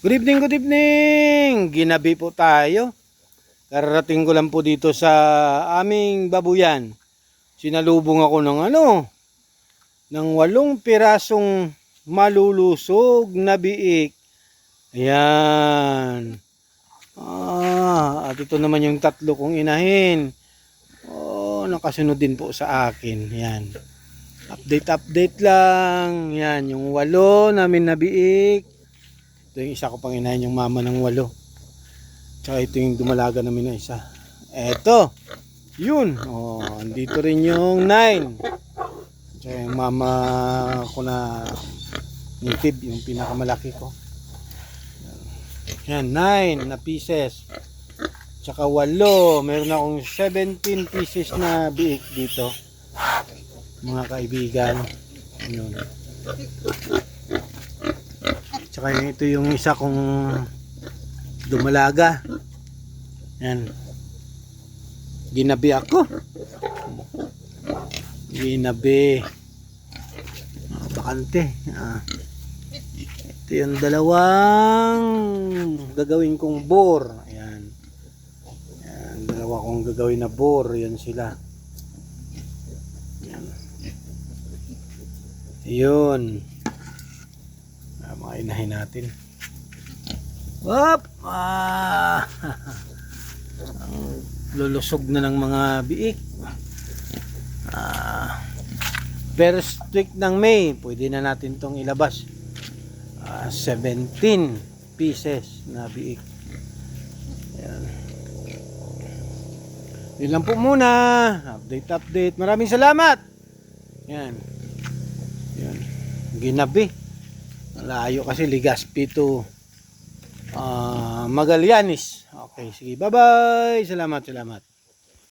Good evening, good evening. Ginabi po tayo. Kararating ko lang po dito sa aming babuyan. Sinalubong ako ng 8 pirasong malulusog na biik. Ayan. At ito naman yung 3 kong inahin. Nakasunod din po sa akin. Ayan. Update lang. Ayan, yung 8 namin na biik. Ito yung isa ko pang inahin, yung mama ng 8. Tsaka ito yung dumalaga namin na isa. Eto. Yun. Andito rin yung 9. Tsaka yung mama ko na native, yung pinakamalaki ko. Yan, 9 na pieces. Tsaka 8. Meron akong 17 pieces na biik dito. Mga kaibigan. Yun. Tsaka ito yung isa kong dumalaga. Yan. Ginabi ako. Ginabi. Bakante. Ito yung 2 gagawin kong bore. Ayan. Ayan, 2 kong gagawin na bore. Yan sila. Ayan. Yun. Mga inahin natin. Wop! Lulusog na ng mga biik. First week ng May, pwede na natin tong ilabas. 17 pieces na biik. Ayan. Yun lang po muna. Update. Maraming salamat. Yan. Yan. Ginabi. Layo kasi Legazpi to Magallanes. Okay, sige. Bye-bye. Salamat.